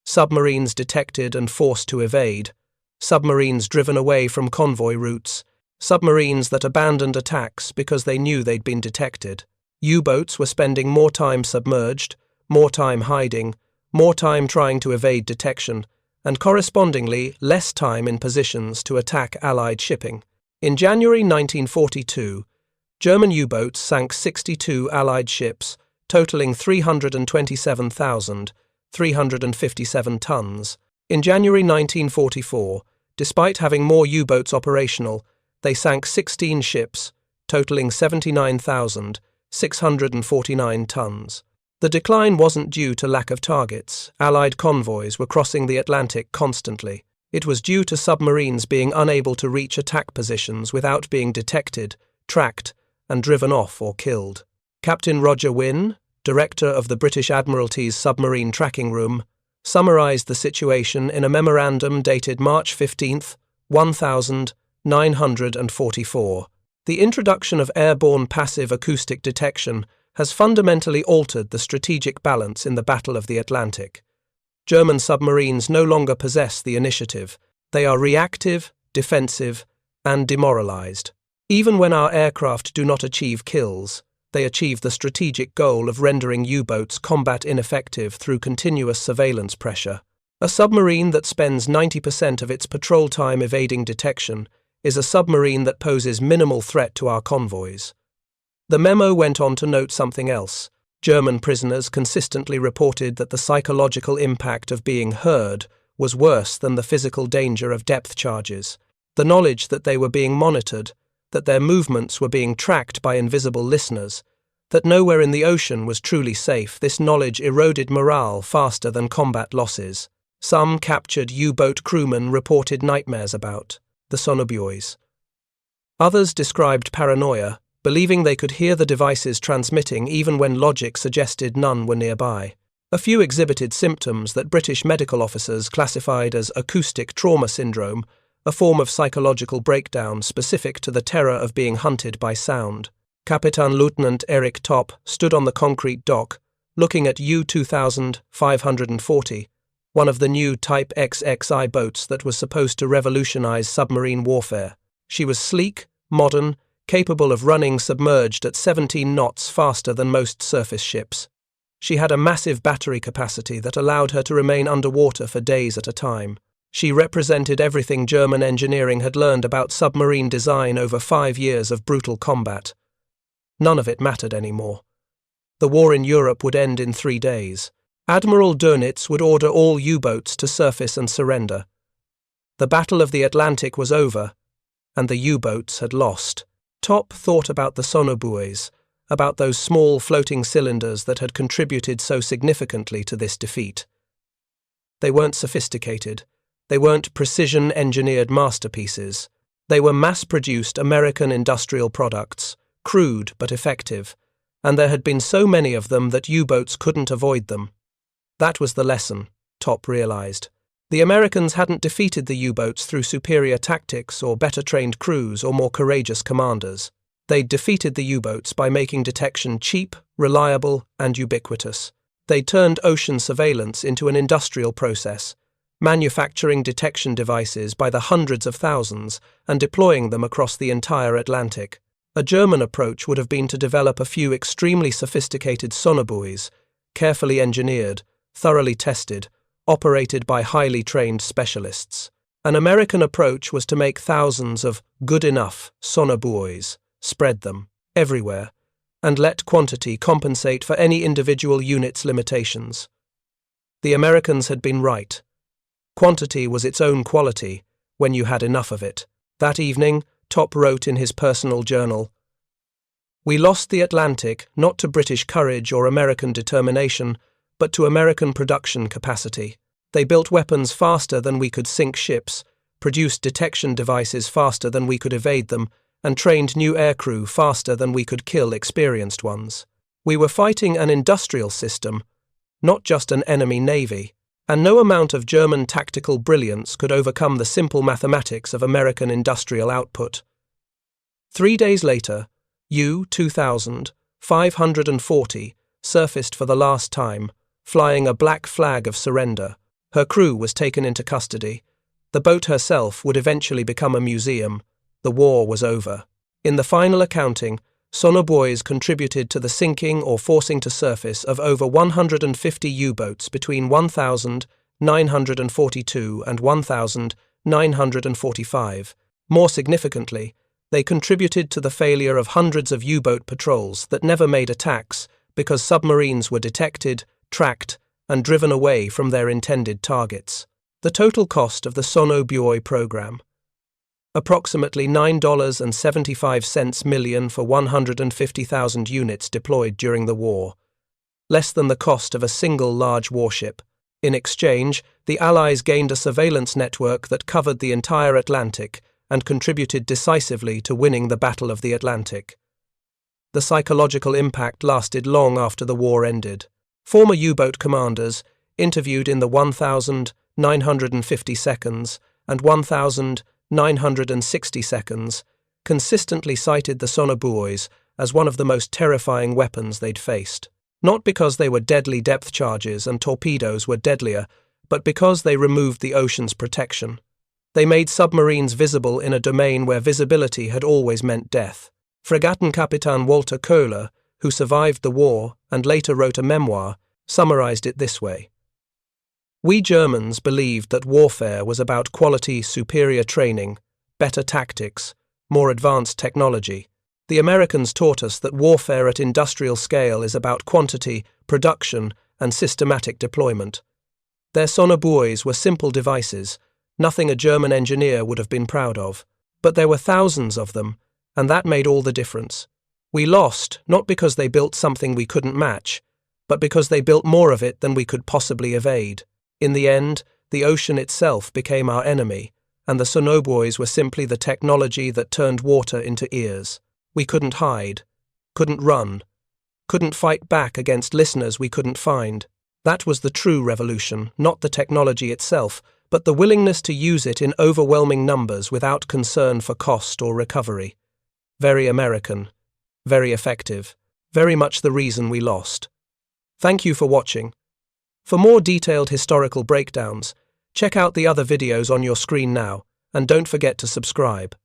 Submarines detected and forced to evade, submarines driven away from convoy routes, submarines that abandoned attacks because they knew they'd been detected. U-boats were spending more time submerged, more time hiding, more time trying to evade detection, and correspondingly less time in positions to attack Allied shipping. In January 1942, German U-boats sank 62 Allied ships, totaling 327,357 tons. In January 1944, despite having more U-boats operational, they sank 16 ships, totaling 79,649 tons. The decline wasn't due to lack of targets. Allied convoys were crossing the Atlantic constantly. It was due to submarines being unable to reach attack positions without being detected, tracked, and driven off or killed. Captain Roger Wynne, director of the British Admiralty's Submarine Tracking Room, summarised the situation in a memorandum dated March 15, 1944. The introduction of airborne passive acoustic detection has fundamentally altered the strategic balance in the Battle of the Atlantic. German submarines no longer possess the initiative. They are reactive, defensive, and demoralised. Even when our aircraft do not achieve kills, they achieve the strategic goal of rendering U-boats combat ineffective through continuous surveillance pressure. A submarine that spends 90% of its patrol time evading detection is a submarine that poses minimal threat to our convoys. The memo went on to note something else. German prisoners consistently reported that the psychological impact of being heard was worse than the physical danger of depth charges. The knowledge that they were being monitored, that their movements were being tracked by invisible listeners, that nowhere in the ocean was truly safe, this knowledge eroded morale faster than combat losses. Some captured U-boat crewmen reported nightmares about the Sonobuoys. Others described paranoia, believing they could hear the devices transmitting even when logic suggested none were nearby. A few exhibited symptoms that British medical officers classified as acoustic trauma syndrome, a form of psychological breakdown specific to the terror of being hunted by sound. Kapitän-Lieutenant Eric Topp stood on the concrete dock, looking at U-2540, one of the new Type XXI boats that was supposed to revolutionize submarine warfare. She was sleek, modern, capable of running submerged at 17 knots faster than most surface ships. She had a massive battery capacity that allowed her to remain underwater for days at a time. She represented everything German engineering had learned about submarine design over 5 years of brutal combat. None of it mattered anymore. The war in Europe would end in 3 days. Admiral Dönitz would order all U-boats to surface and surrender. The Battle of the Atlantic was over, and the U-boats had lost. Topp thought about the Sonobuoys, about those small floating cylinders that had contributed so significantly to this defeat. They weren't sophisticated. They weren't precision-engineered masterpieces. They were mass-produced American industrial products, crude but effective, and there had been so many of them that U-boats couldn't avoid them. That was the lesson, Topp realized. The Americans hadn't defeated the U-boats through superior tactics or better-trained crews or more courageous commanders. They'd defeated the U-boats by making detection cheap, reliable, and ubiquitous. They turned ocean surveillance into an industrial process, manufacturing detection devices by the hundreds of thousands and deploying them across the entire Atlantic. A German approach would have been to develop a few extremely sophisticated Sonobuoys, carefully engineered, thoroughly tested, operated by highly trained specialists. An American approach was to make thousands of good-enough Sonobuoys, spread them everywhere, and let quantity compensate for any individual unit's limitations. The Americans had been right. Quantity was its own quality when you had enough of it. That evening, Topp wrote in his personal journal, "We lost the Atlantic not to British courage or American determination, but to American production capacity. They built weapons faster than we could sink ships, produced detection devices faster than we could evade them, and trained new aircrew faster than we could kill experienced ones. We were fighting an industrial system, not just an enemy navy, and no amount of German tactical brilliance could overcome the simple mathematics of American industrial output." 3 days later, U-2540 surfaced for the last time, flying a black flag of surrender. Her crew was taken into custody. The boat herself would eventually become a museum. The war was over. In the final accounting, Sonobuoys contributed to the sinking or forcing to surface of over 150 U-boats between 1942 and 1945. More significantly, they contributed to the failure of hundreds of U-boat patrols that never made attacks because submarines were detected, tracked, and driven away from their intended targets. The total cost of the Sonobuoy program: approximately $9.75 million for 150,000 units deployed during the war, less than the cost of a single large warship. In exchange, the Allies gained a surveillance network that covered the entire Atlantic and contributed decisively to winning the Battle of the Atlantic. the psychological impact lasted long after the war ended. Former U-boat commanders, interviewed in the 1,950 seconds and 1,960 seconds, consistently cited the Sonobuoys as one of the most terrifying weapons they'd faced. Not because they were deadly depth charges and torpedoes were deadlier, but because they removed the ocean's protection. They made submarines visible in a domain where visibility had always meant death. Fregattenkapitan Walter Köhler, who survived the war and later wrote a memoir, summarized it this way: "We Germans believed that warfare was about quality, superior training, better tactics, more advanced technology. The Americans taught us that warfare at industrial scale is about quantity, production, and systematic deployment. Their Sonobuoys were simple devices, nothing a German engineer would have been proud of. But there were thousands of them, and that made all the difference. We lost, not because they built something we couldn't match, but because they built more of it than we could possibly evade. In the end, the ocean itself became our enemy, and the Sonobuoys were simply the technology that turned water into ears. We couldn't hide, couldn't run, couldn't fight back against listeners we couldn't find. That was the true revolution, not the technology itself, but the willingness to use it in overwhelming numbers without concern for cost or recovery. Very American, very effective, very much the reason we lost." Thank you for watching. For more detailed historical breakdowns, check out the other videos on your screen now, and don't forget to subscribe.